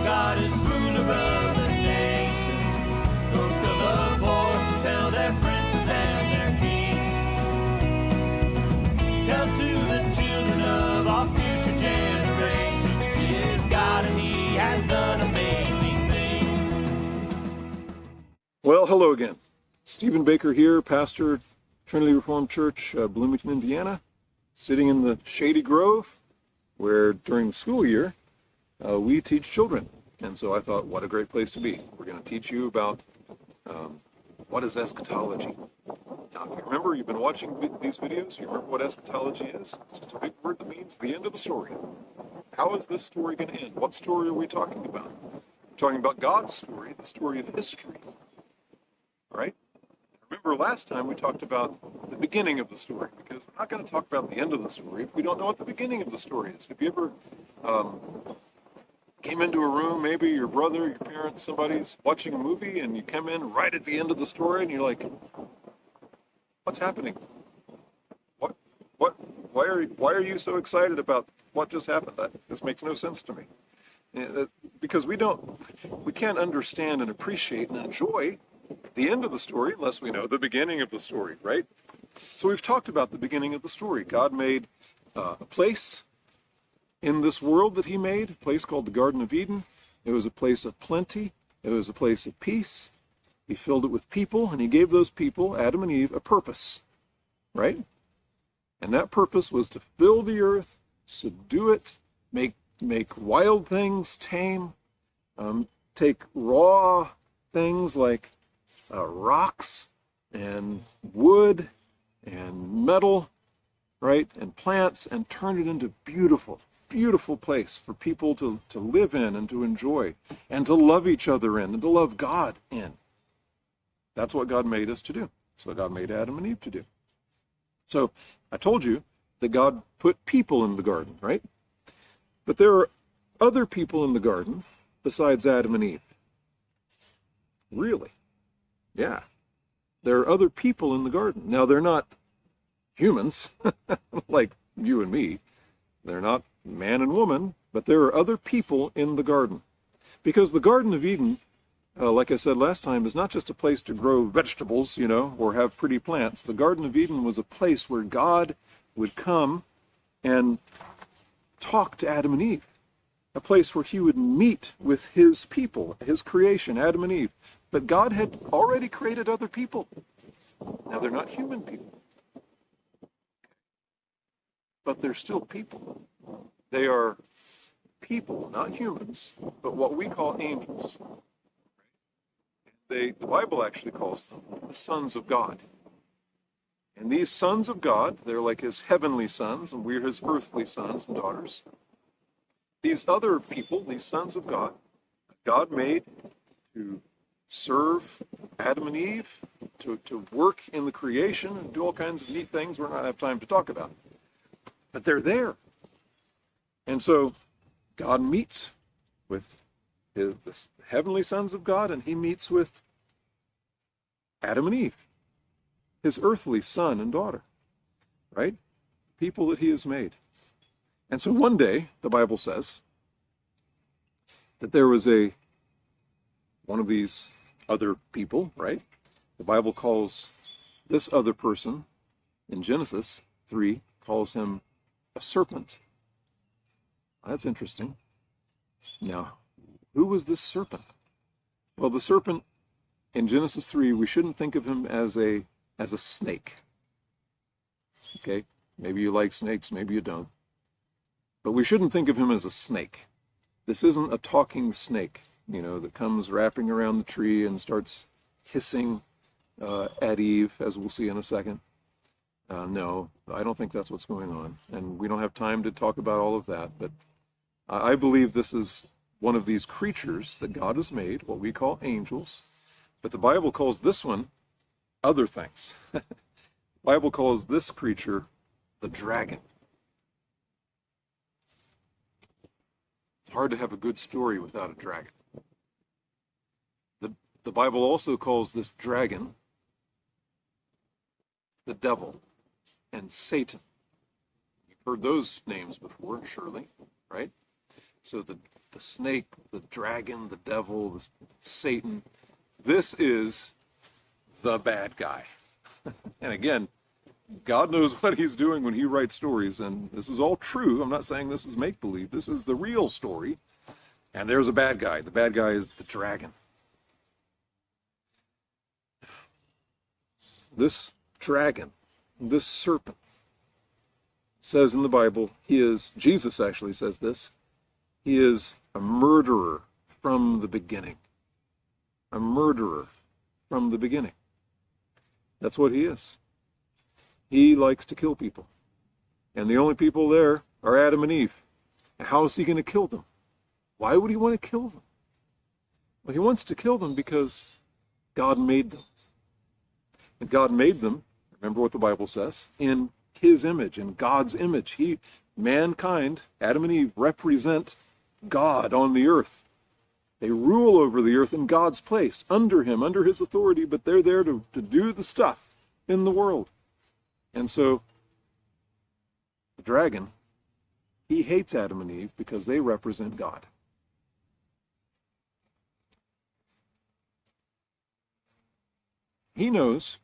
God is ruler of the nations. Go to the poor, tell their princes and their kings. Tell to the children of our future generations, He is God and He has done amazing things. Well, hello again. Stephen Baker here, pastor, Trinity Reformed Church, Bloomington, Indiana, sitting in the shady grove where during the school year we teach children. And so I thought, what a great place to be. We're going to teach you about what is eschatology. Now, if you remember, you've been watching these videos, you remember what eschatology is? It's just a big word that means the end of the story. How is this story going to end? What story are we talking about? We're talking about God's story, the story of history. All right? Remember last time we talked about the beginning of the story, because we're not going to talk about the end of the story if we don't know what the beginning of the story is. Have you ever came into a room, maybe your brother, your parents, somebody's watching a movie, and you come in right at the end of the story, and you're like, what's happening? Why are you so excited about what just happened? This makes no sense to me. Because we can't understand and appreciate and enjoy the end of the story unless we know the beginning of the story, right? So we've talked about the beginning of the story. God made a place in this world that He made, a place called the Garden of Eden. It was a place of plenty. It was a place of peace. He filled it with people, and He gave those people, Adam and Eve, a purpose, right? And that purpose was to fill the earth, subdue it, make wild things tame, take raw things like rocks and wood and metal, right, and plants, and turn it into beautiful, beautiful place for people to live in and to enjoy and to love each other in and to love God in. That's what God made us to do. That's what God made Adam and Eve to do. So I told you that God put people in the garden, right? But there are other people in the garden besides Adam and Eve. Really? Yeah. There are other people in the garden. Now, they're not humans like you and me. They're not man and woman, but there are other people in the garden. Because the Garden of Eden, like I said last time, is not just a place to grow vegetables, or have pretty plants. The Garden of Eden was a place where God would come and talk to Adam and Eve. A place where He would meet with His people, His creation, Adam and Eve. But God had already created other people. Now, they're not human people. But they're still people. They are people, not humans, but what we call angels. The Bible actually calls them the sons of God. And these sons of God, they're like His heavenly sons, and we're His earthly sons and daughters. These other people, these sons of God, God made to serve Adam and Eve, to work in the creation and do all kinds of neat things we're not have time to talk about. But they're there. And so God meets with the heavenly sons of God, and He meets with Adam and Eve, His earthly son and daughter, right? People that He has made. And so one day, the Bible says that there was one of these other people, right? The Bible calls this other person in Genesis 3, calls him a serpent. That's interesting. Now, who was this serpent? Well, the serpent in Genesis 3, we shouldn't think of him as a snake. Okay? Maybe you like snakes, maybe you don't. But we shouldn't think of him as a snake. This isn't a talking snake, that comes wrapping around the tree and starts hissing at Eve, as we'll see in a second. No, I don't think that's what's going on. And we don't have time to talk about all of that. But I believe this is one of these creatures that God has made, what we call angels. But the Bible calls this one other things. The Bible calls this creature the dragon. It's hard to have a good story without a dragon. The Bible also calls this dragon the devil and Satan. You've heard those names before, surely, right? So the snake, the dragon, the devil, Satan, this is the bad guy. And again, God knows what he's doing when he writes stories, and this is all true. I'm not saying this is make-believe. This is the real story. And there's a bad guy. The bad guy is the dragon. This dragon, this serpent, says in the Bible, Jesus actually says this, he is a murderer from the beginning. A murderer from the beginning. That's what he is. He likes to kill people. And the only people there are Adam and Eve. How is he going to kill them? Why would he want to kill them? Well, he wants to kill them because God made them. And God made them, remember what the Bible says, in his image, in God's image. Mankind, Adam and Eve, represent God on the earth. They rule over the earth in God's place, under him, under his authority, but they're there to do the stuff in the world. And so, the dragon, he hates Adam and Eve because they represent God. He knows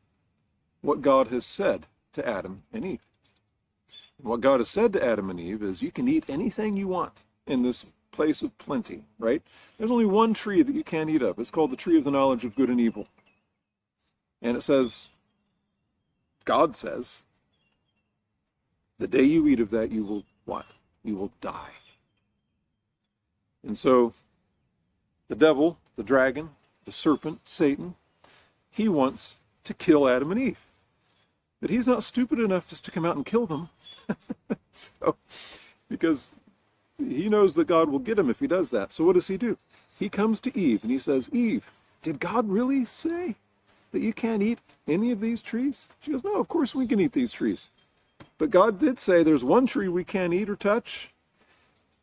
what God has said to Adam and Eve. And what God has said to Adam and Eve is, you can eat anything you want in this place of plenty, right? There's only one tree that you can't eat of. It's called the tree of the knowledge of good and evil. And it says, God says, the day you eat of that, you will what? You will die. And so, the devil, the dragon, the serpent, Satan, he wants to kill Adam and Eve. But he's not stupid enough just to come out and kill them. Because he knows that God will get him if he does that. So what does he do? He comes to Eve and he says, Eve, did God really say that you can't eat any of these trees? She goes, no, of course we can eat these trees. But God did say there's one tree we can't eat or touch,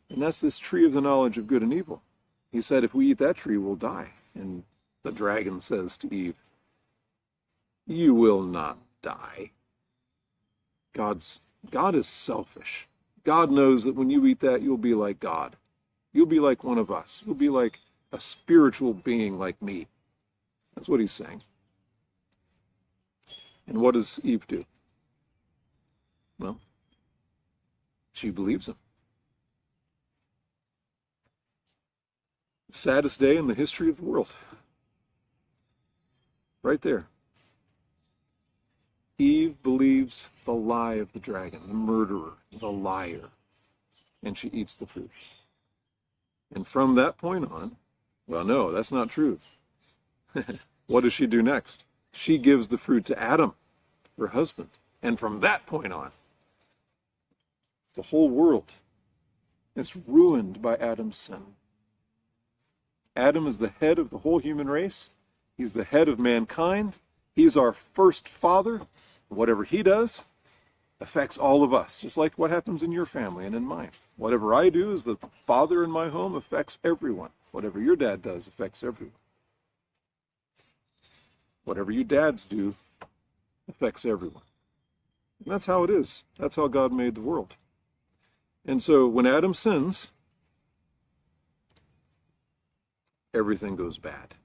and that's this tree of the knowledge of good and evil. He said if we eat that tree, we'll die. And the dragon says to Eve, you will not die. God is selfish. God knows that when you eat that, you'll be like God. You'll be like one of us. You'll be like a spiritual being like me. That's what he's saying. And what does Eve do? Well, she believes him. The saddest day in the history of the world. Right there. Eve believes the lie of the dragon, the murderer, the liar, and she eats the fruit. And from that point on, well, no, that's not true. What does she do next? She gives the fruit to Adam, her husband. And from that point on, the whole world is ruined by Adam's sin. Adam is the head of the whole human race. He's the head of mankind. He's our first father. Whatever he does affects all of us, just like what happens in your family and in mine. Whatever I do as the father in my home affects everyone. Whatever your dad does affects everyone. Whatever you dads do affects everyone. And that's how it is. That's how God made the world. And so when Adam sins, everything goes bad.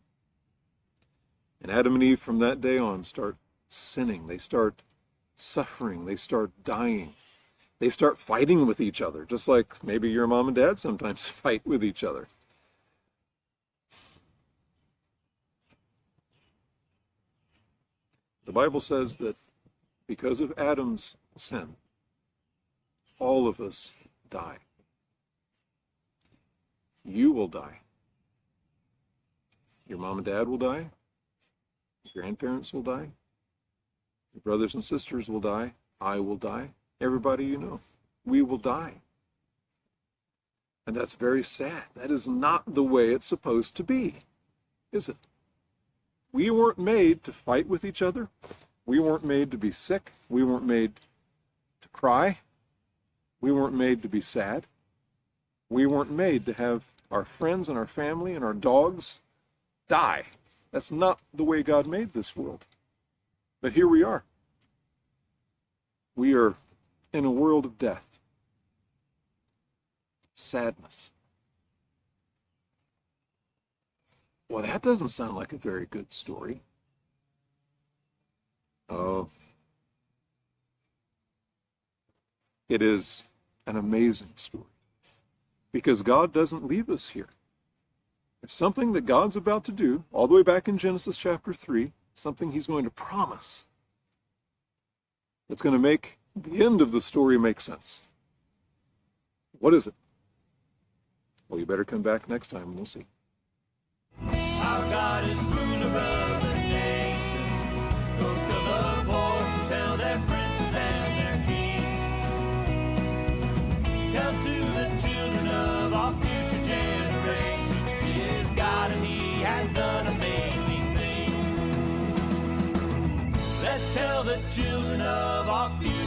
And Adam and Eve from that day on start sinning. They start suffering. They start dying. They start fighting with each other, just like maybe your mom and dad sometimes fight with each other. The Bible says that because of Adam's sin, all of us die. You will die. Your mom and dad will die. Your grandparents will die. Your brothers and sisters will die. I will die. Everybody you know. We will die. And that's very sad. That is not the way it's supposed to be, is it? We weren't made to fight with each other. We weren't made to be sick. We weren't made to cry. We weren't made to be sad. We weren't made to have our friends and our family and our dogs die. That's not the way God made this world. But here we are. We are in a world of death, sadness, Well, that doesn't sound like a very good story. Oh, it is an amazing story because God doesn't leave us here. It's something that God's about to do, all the way back in Genesis chapter 3, something he's going to promise that's going to make the end of the story make sense. What is it? Well, you better come back next time and we'll see. Our God is ruler of the nations. Go tell the poor, tell their princes and their kings. Tell to the children of our future generations, He is God and He has done amazing things. Let's tell the children of our future